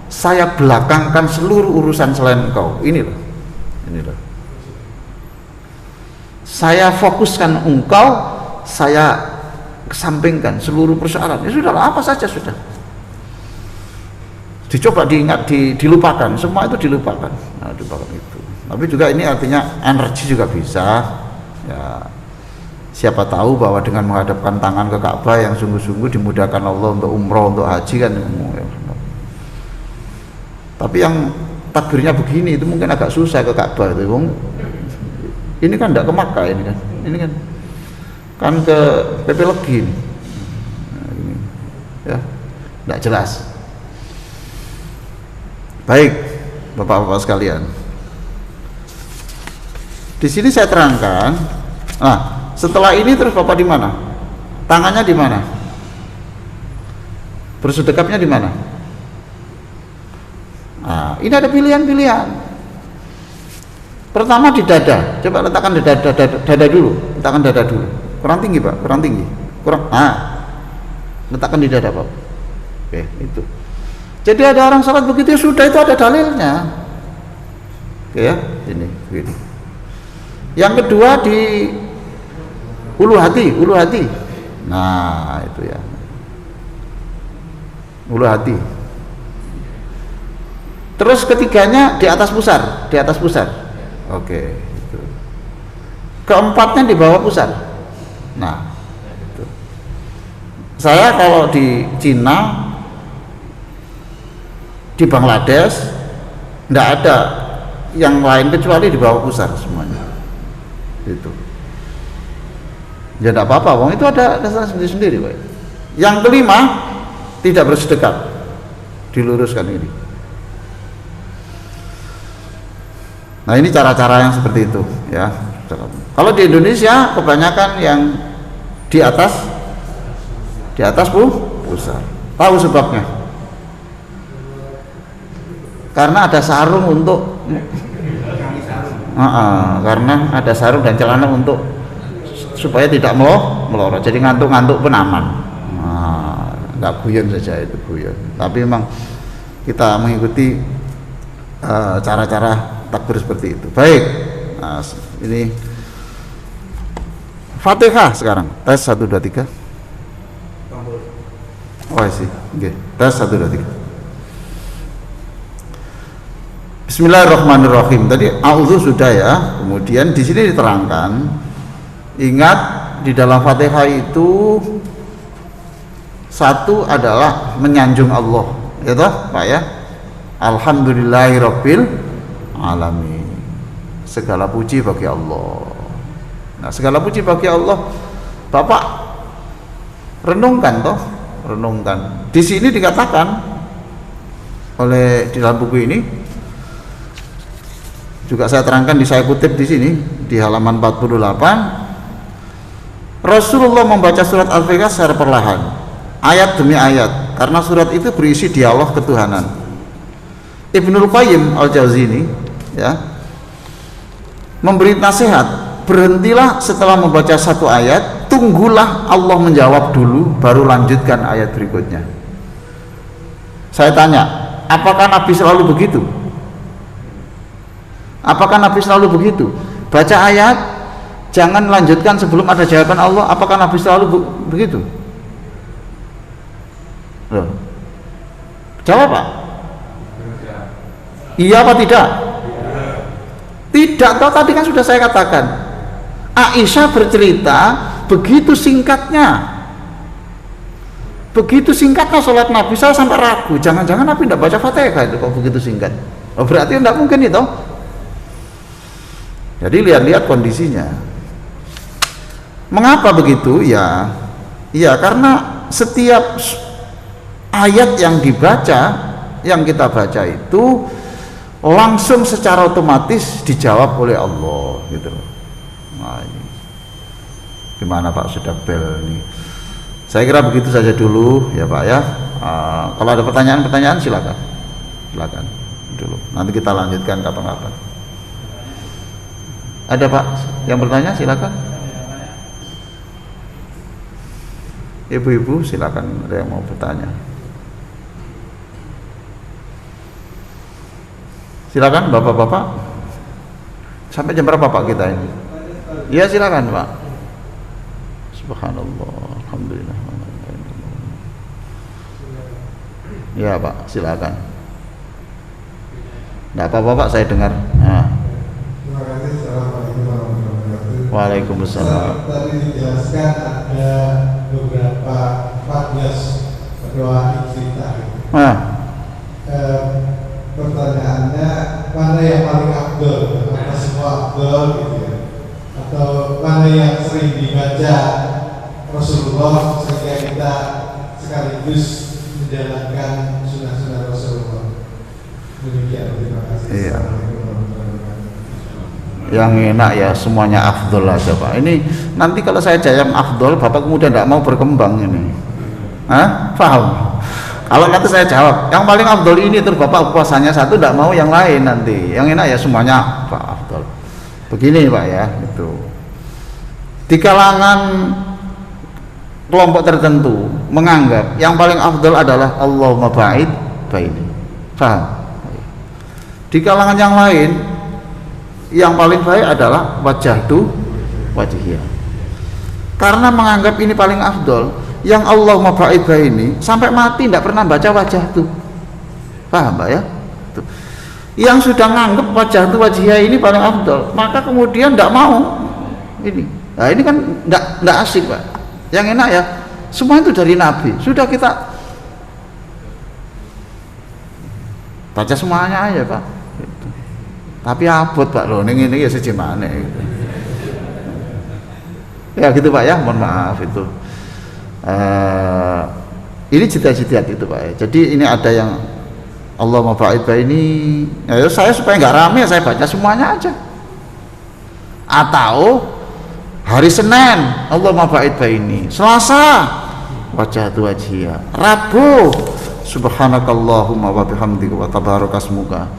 saya belakangkan seluruh urusan selain engkau. Ini loh. Saya fokuskan engkau, saya kesampingkan seluruh persoalan. Ya sudah, apa saja sudah. Dicoba diingat, dilupakan, semua itu dilupakan. Nah, dilupakan itu. Tapi juga ini artinya energi juga bisa. Ya, siapa tahu bahwa dengan menghadapkan tangan ke Ka'bah yang sungguh-sungguh dimudahkan Allah untuk umroh, untuk haji kan. Tapi yang takbirnya begini itu mungkin agak susah ke Ka'bah itu. Ini kan tidak ke Makkah ini kan ke PP Legin. Nah, ini ya tidak jelas. Baik Bapak-bapak sekalian, di sini saya terangkan. Nah, setelah ini terus Bapak di mana? Tangannya di mana? Bersedekapnya di mana? Nah, ini ada pilihan-pilihan. Pertama di dada. Coba letakkan di dada dulu. Letakkan dada dulu. Kurang tinggi Pak, kurang tinggi. Letakkan di dada Pak. Oke, itu. Jadi ada orang salat begitu ya sudah, itu ada dalilnya. Oke ya, ini begini. Yang kedua di ulu hati. Nah, itu ya. Ulu hati. Terus ketiganya di atas pusar. Oke, itu. Keempatnya di bawah pusar. Nah, itu. Saya kalau di Cina, di Bangladesh, tidak ada yang lain kecuali di bawah pusar semuanya. Itu. Ya tidak apa-apa, wong itu ada dasar sendiri-sendiri, Pak. Yang kelima, tidak bersedekap. Diluruskan ini. Nah, ini cara-cara yang seperti itu, ya. Kalau di Indonesia kebanyakan yang di atas pusar. Tahu sebabnya? Karena ada sarung untuk karena ada sarung dan celana untuk supaya tidak melorot. Jadi ngantuk-ngantuk pun aman. Nggak guyon saja itu guyon. Tapi memang kita mengikuti cara-cara takbir seperti itu. Baik. Nah, ini Fatihah sekarang. Tes 1 2 3. Oh, sih. Oke. Tes 1 2 3. Bismillahirrahmanirrahim. Tadi auzu sudah ya. Kemudian di sini diterangkan, ingat di dalam Fatihah itu satu adalah menyanjung Allah, ya toh, Pak ya. Alhamdulillahirabbil alamin. Segala puji bagi Allah. Nah, segala puji bagi Allah. Bapak renungkan toh, renungkan. Di sini dikatakan oleh di dalam buku ini, juga saya terangkan, saya kutip di sini di halaman 48, Rasulullah membaca surat Al-Fatihah secara perlahan, ayat demi ayat, karena surat itu berisi dialog ketuhanan. Ibnul Qayyim Al-Jauzini ya memberi nasihat, berhentilah setelah membaca satu ayat, tunggulah Allah menjawab dulu, baru lanjutkan ayat berikutnya. Saya tanya, apakah Nabi selalu begitu? Apakah Nabi selalu begitu? Baca ayat, jangan lanjutkan sebelum ada jawaban Allah. Apakah Nabi selalu begitu? Loh. Jawab Pak. Iya apa tidak? Tidak, toh tadi kan sudah saya katakan. Aisyah bercerita begitu singkatnya, sholat Nabi, saya sampai ragu, jangan-jangan Nabi tidak baca Fatihah itu kok begitu singkat. Oh, berarti tidak mungkin itu. Jadi lihat-lihat kondisinya. Mengapa begitu? Ya karena setiap ayat yang dibaca, yang kita baca itu langsung secara otomatis dijawab oleh Allah gitu loh. Nah, ini gimana Pak, sudah bel ini. Saya kira begitu saja dulu ya Pak ya. Kalau ada pertanyaan silakan dulu, nanti kita lanjutkan kapan-kapan. Ada Pak yang bertanya, silakan. Ibu-ibu silakan, ada yang mau bertanya. Silakan bapak-bapak. Sampai jam berapa Pak kita ini? Ya silakan Pak. Subhanallah, alhamdulillah. Ya Pak, silakan. Enggak apa-apa Pak, saya dengar. Nah. Terima kasih. Assalamualaikum warahmatullahi wabarakatuh. Waalaikumsalam. Tadi dijelaskan ada beberapa 14 doa iftitah. Pertanyaannya, mana yang paling afdol? Apa semua afdol gitu ya? Atau mana yang sering dibaca Rasulullah sehingga kita sekaligus menjalankan sunnah-sunnah Rasulullah? Demikian, terima kasih. Iya. Yang enak ya semuanya afdol aja Pak. Ini nanti kalau saya jawab afdol, Bapak kemudian tidak mau berkembang ini. Paham? Kalau nanti saya jawab yang paling afdol ini, terus Bapak puasanya satu, tidak mau yang lain nanti. Yang enak ya semuanya Pak afdol. Begini Pak ya, itu di kalangan kelompok tertentu menganggap yang paling afdol adalah Allahumma ba'id baini. Paham? Di kalangan yang lain yang paling baik adalah wajhiyah. Karena menganggap ini paling afdol, yang Allahumma ba'id baini sampai mati tidak pernah baca wajah itu. Paham Pak ya? Tuh. Yang sudah nganggap wajhiyah ini paling afdol, maka kemudian tidak mau ini. Nah ini kan tidak asik Pak. Yang enak ya semua itu dari Nabi, sudah kita baca semuanya aja Pak gitu. Tapi abot Pak loh, ini ya sejemane gitu. Ya gitu Pak ya, mohon maaf itu. Ini jeda-jeda itu Pak ya. Jadi ini ada yang Allah maba'id ini ya, saya supaya nggak rame saya baca semuanya aja. Atau hari Senin Allah maba'id ini, Selasa wajhiyah, Rabu subhanakallahumma wa bihamdika wa tabarakasmuka,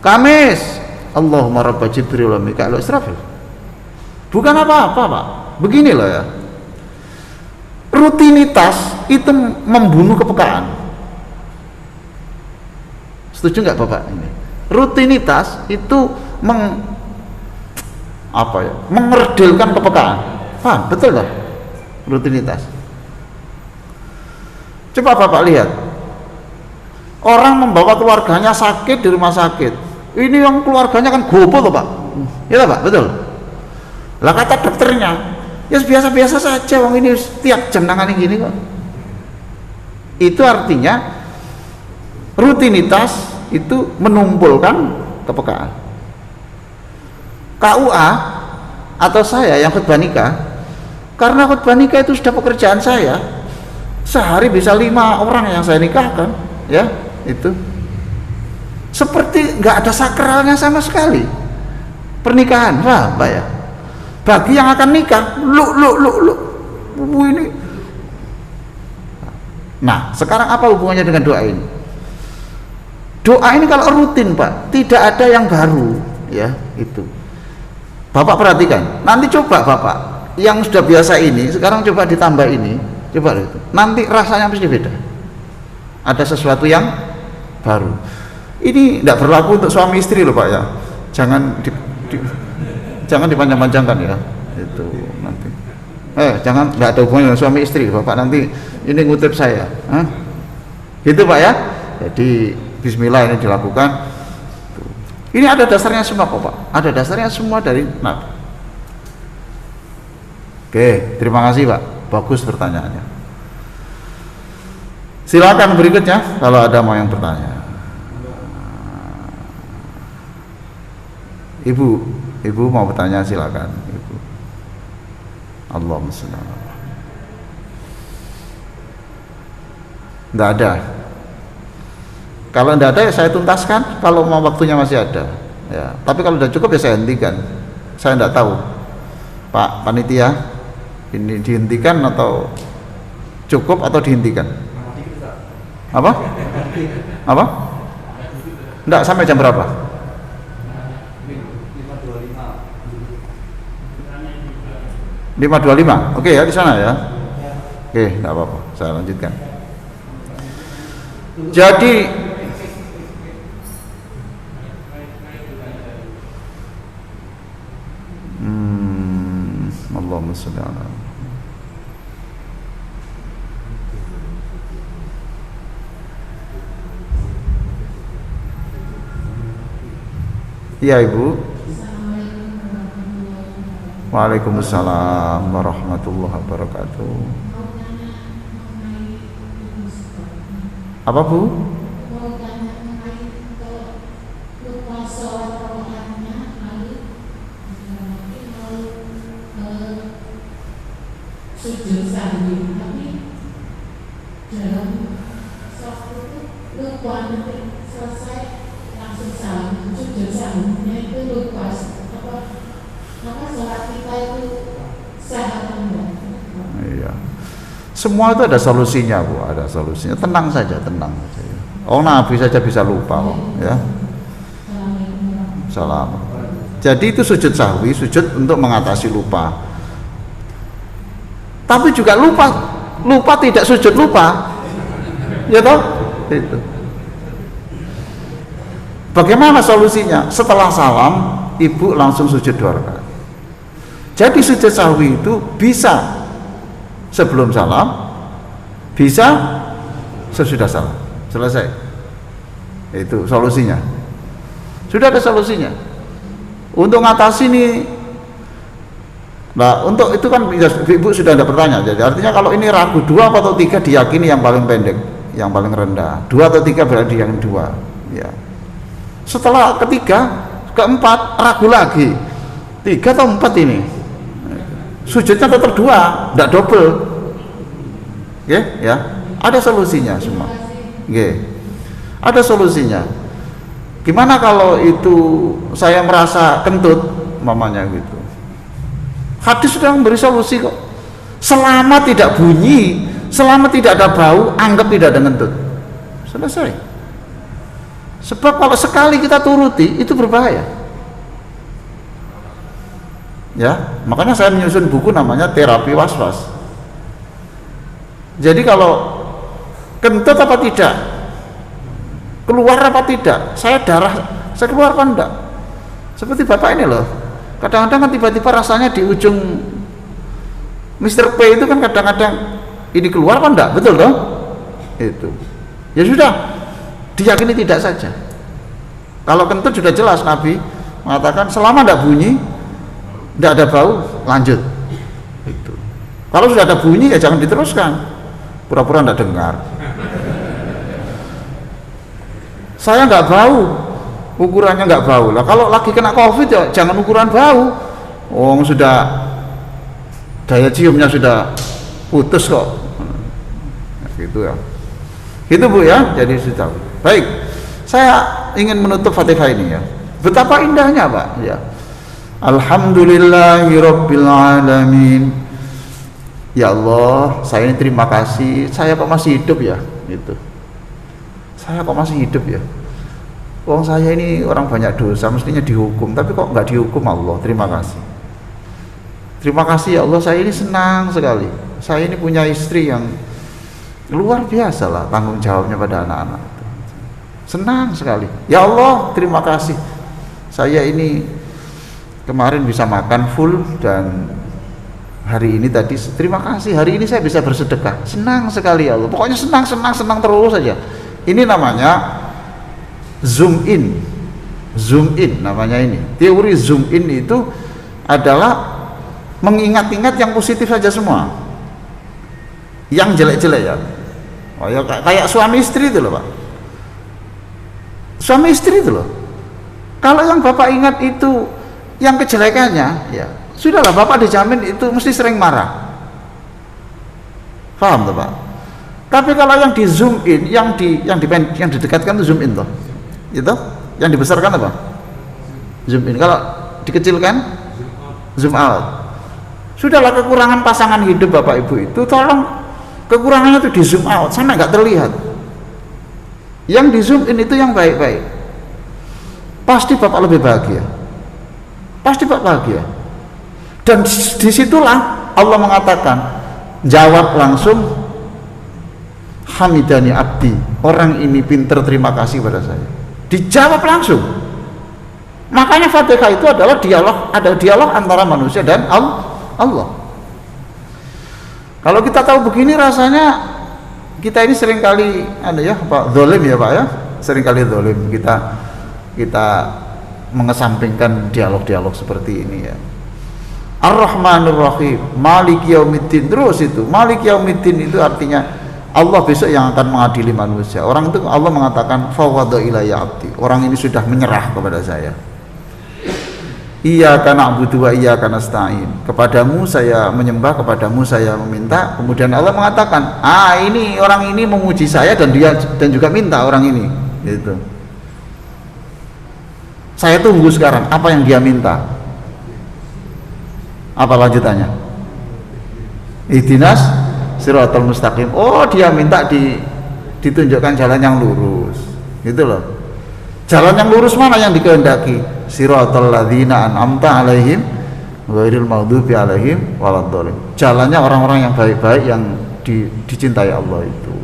Kamis Allahumma rabba Jibril wa Mikail wa Israfil. Bukan apa-apa Pak, begini loh ya, rutinitas itu membunuh kepekaan. Setuju nggak Bapak ini? Rutinitas itu mengerdilkan kepekaan. Paham? Betul lah rutinitas. Coba Bapak lihat, orang membawa keluarganya sakit di rumah sakit. Ini yang keluarganya kan gopo loh Pak. Ya Pak, betul. Lah kata dokternya, ya biasa-biasa saja, wong ini tiap jam nangani gini kok. Itu artinya rutinitas itu menumpulkan kepekaan. KUA atau saya yang khutbah nikah, karena khutbah nikah itu sudah pekerjaan saya, sehari bisa 5 orang yang saya nikahkan, ya itu seperti nggak ada sakralnya sama sekali pernikahan, paham Pak ya? Bagi yang akan nikah, ini. Nah, sekarang apa hubungannya dengan doa ini? Doa ini kalau rutin Pak, tidak ada yang baru, ya itu. Bapak perhatikan, nanti coba Bapak yang sudah biasa ini, sekarang coba ditambah ini, coba itu. Nanti rasanya pasti beda. Ada sesuatu yang baru. Ini tidak berlaku untuk suami istri loh Pak ya. Jangan jangan dipanjang-panjangkan ya. Itu nanti. Jangan, tidak ada hubungannya dengan suami istri. Bapak nanti ini ngutip saya. Gitu Pak ya. Jadi bismillah ini dilakukan. Ini ada dasarnya semua kok Pak. Ada dasarnya semua dari Nabi. Oke, terima kasih Pak. Bagus pertanyaannya. Silakan berikutnya kalau ada mau yang bertanya. Ibu mau bertanya silakan. Ibu. Allahumma shalli ala Muhammad. Tidak ada. Kalau tidak ada ya saya tuntaskan. Kalau mau waktunya masih ada. Ya. Tapi kalau sudah cukup ya saya hentikan. Saya tidak tahu. Pak Panitia, ini dihentikan atau cukup atau dihentikan? Apa? Apa? Tidak, sampai jam berapa? 5.25. Oke ya, di sana ya. Oke, tidak apa-apa. Saya lanjutkan. Jadi Allahumma shalli ala. Iya Ibu. Waalaikumsalam warahmatullahi wabarakatuh. Apa Bu? Sujud sahwi, tapi dalam waktu itu lupa nanti selesai langsung salam. Sujud sahwinya itu lupa apa sholat kita itu sah atau enggak? Iya. Semua itu ada solusinya Bu, ada solusinya. Tenang saja, tenang saja. Oh Nabi saja bisa lupa kok, ya. Salam. Jadi itu sujud sahwi, sujud untuk mengatasi lupa. Tapi juga lupa tidak sujud lupa, ya toh? Itu. Bagaimana solusinya? Setelah salam, ibu langsung sujud 2 rakaat. Jadi sujud sahwi itu bisa sebelum salam, bisa sesudah salam. Selesai. Itu solusinya. Sudah ada solusinya. Untuk ngatasi ini. Nah, untuk itu kan Ibu sudah ada bertanya. Jadi artinya kalau ini ragu 2 atau 3 diyakini yang paling pendek, yang paling rendah. 2 atau 3 berarti yang 2. Ya. Setelah ketiga, keempat ragu lagi. 3 atau 4 ini. Sujudnya tetap 2, tidak double. Oke, ya. Ada solusinya semua. Oke. Ada solusinya. Gimana kalau itu saya merasa kentut, mamanya gitu. Hadis sudah memberi solusi kok. Selama tidak bunyi, selama tidak ada bau, anggap tidak ada kentut. Selesai. Sebab kalau sekali kita turuti itu berbahaya. Ya, makanya saya menyusun buku namanya terapi was-was. Jadi kalau kentut apa tidak, keluar apa tidak, saya keluar apa enggak, seperti bapak ini loh, kadang-kadang kan tiba-tiba rasanya di ujung Mr. P itu kan kadang-kadang ini keluar apa enggak, betul toh? Itu ya sudah, diyakini tidak saja. Kalau kentut sudah jelas Nabi mengatakan selama enggak bunyi, tidak ada bau, lanjut. Itu. Kalau sudah ada bunyi ya jangan diteruskan, pura-pura tidak dengar. Saya nggak bau, ukurannya nggak bau lah. Kalau lagi kena COVID ya jangan ukuran bau, sudah daya ciumnya sudah putus kok. Gitu ya. Gitu Bu ya, jadi sudah. Baik, saya ingin menutup Fatihah ini ya. Betapa indahnya Pak ya. Alhamdulillahirabbil alamin. Ya Allah, saya ini terima kasih. Saya kok masih hidup ya, gitu. Saya kok masih hidup ya. Wong saya ini orang banyak dosa, mestinya dihukum, tapi kok nggak dihukum Allah. Terima kasih. Terima kasih ya Allah, saya ini senang sekali. Saya ini punya istri yang luar biasa lah tanggung jawabnya pada anak-anak. Senang sekali. Ya Allah, terima kasih. Saya ini kemarin bisa makan full dan hari ini tadi terima kasih. Hari ini saya bisa bersedekah. Senang sekali ya Allah. Pokoknya senang terus saja. Ini namanya zoom in. Zoom in namanya ini. Teori zoom in itu adalah mengingat-ingat yang positif saja semua. Yang jelek-jelek ya. Oh ya kayak suami istri itu loh Pak. Suami istri itu loh. Kalau yang Bapak ingat itu yang kejelekannya, ya sudahlah Bapak dijamin itu mesti sering marah. Paham tuh Pak? Tapi kalau yang di zoom in, yang didekatkan itu zoom in toh. Itu yang dibesarkan apa? Zoom in. Kalau dikecilkan zoom out. Sudahlah kekurangan pasangan hidup Bapak Ibu itu tolong kekurangannya itu di zoom out sampai nggak terlihat. Yang di zoom in itu yang baik-baik. Pasti Bapak lebih bahagia. Pasti Bapak bahagia. Dan disitulah Allah mengatakan, jawab langsung, hamidani abdi, orang ini pinter terima kasih pada saya. Dijawab langsung. Makanya Fatihah itu adalah dialog, ada dialog antara manusia dan Allah. Kalau kita tahu begini rasanya kita ini seringkali zalim ya Pak ya, seringkali zalim kita mengesampingkan dialog-dialog seperti ini ya. Ar-Rahmanur Rahim, Maliki Yaumiddin, terus itu Maliki Yaumiddin itu artinya Allah besok yang akan mengadili manusia. Orang itu Allah mengatakan fawwadha ilayya abdi, orang ini sudah menyerah kepada saya. Iyyaka na'budu wa iyyaka nasta'in, kepadamu saya menyembah, kepadamu saya meminta. Kemudian Allah mengatakan, ini orang ini memuji saya dan juga minta orang ini, gitu. Saya tunggu sekarang apa yang dia minta. Apa lanjutannya? Ihdinas siratal mustaqim. Oh, dia minta ditunjukkan jalan yang lurus, gitu loh. Jalan yang lurus mana yang dikehendaki? Siratal ladzina an'amta alaihim ghairil maghdubi alaihim waladdallin. Jalannya orang-orang yang baik-baik yang dicintai Allah itu.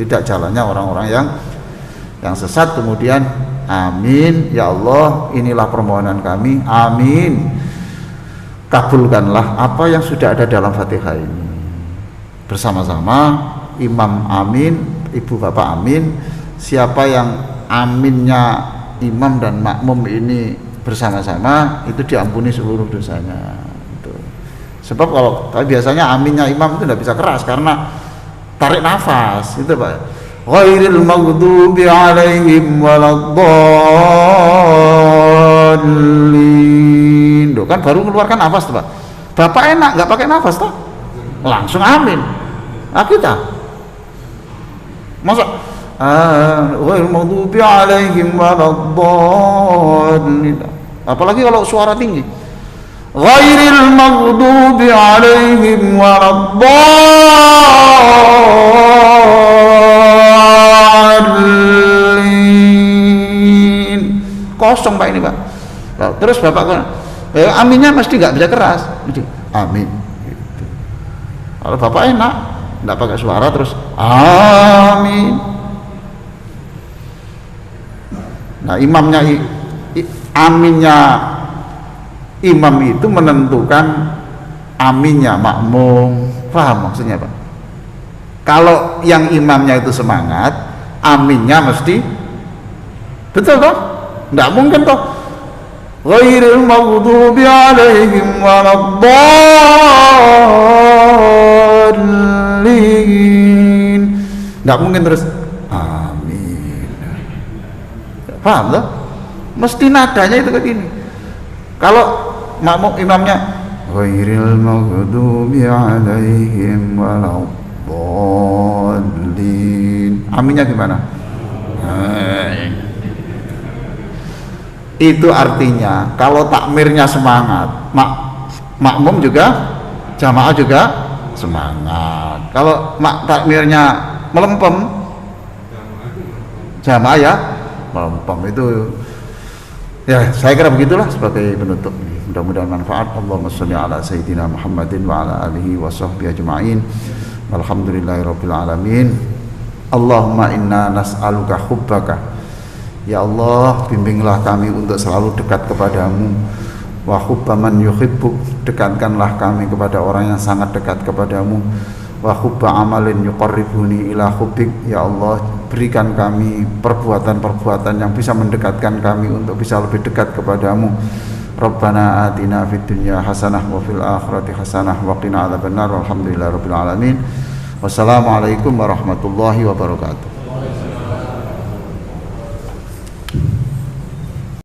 Tidak jalannya orang-orang yang sesat. Kemudian amin ya Allah, inilah permohonan kami. Amin. Kabulkanlah apa yang sudah ada dalam Fatihah ini. Bersama-sama imam amin, ibu bapak amin. Siapa yang aminnya imam dan makmum ini bersama-sama itu diampuni seluruh dosanya. Gitu. Sebab tapi biasanya aminnya imam itu tidak bisa keras karena tarik nafas itu Pak. Ghairil maghdubi alaihim waladdallin. Kan baru mengeluarkan nafas tuh Pak. Bapak enak nggak pakai nafas toh? Langsung amin. Kita masa ghairil maghdubi alaihim waladdallin. Apalagi kalau suara tinggi. Ghairil maghdubi alaihim waladdallin. Kosong Pak ini Pak. Nah, terus Bapak aminnya mesti nggak bisa keras. Mesti amin. Gitu. Kalau Bapak enak nggak pakai suara terus amin. Nah, aminnya imam itu menentukan aminnya makmum. Paham maksudnya Pak? Kalau yang imamnya itu semangat, aminnya mesti betul toh? Nggak mungkin toh. Ghairil maghdubi alaihim waladdallin. Nggak mungkin terus paham loh? Mesti nadanya itu begini. Kalau makmum imamnya ghairil maghdubi alaihim waladdallin, aminnya gimana? Itu artinya kalau takmirnya semangat, makmum juga, jamaah juga semangat. Kalau takmirnya melempem, jamaah ya melempem. Itu ya, saya kira begitulah sebagai penutup. Mudah-mudahan manfaat. Allahumma sholli ala sayyidina Muhammadin wa ala alihi wa sahbihi ajma'in. Walhamdulillahirabbil alamin. Allahumma inna nas'aluka hubbaka. Ya Allah, bimbinglah kami untuk selalu dekat kepadamu. Wa hubba man yuhibbuk, dekatkanlah kami kepada orang yang sangat dekat kepadamu. Wa hubba amalin yuqarribuni ila hubbik. Ya Allah, berikan kami perbuatan-perbuatan yang bisa mendekatkan kami untuk bisa lebih dekat kepadamu. Rabbana atina fid dunya hasanah wa fil akhirati hasanah wa qina adzabannar. Walhamdulillahirabbil alamin. Wassalamualaikum warahmatullahi wabarakatuh.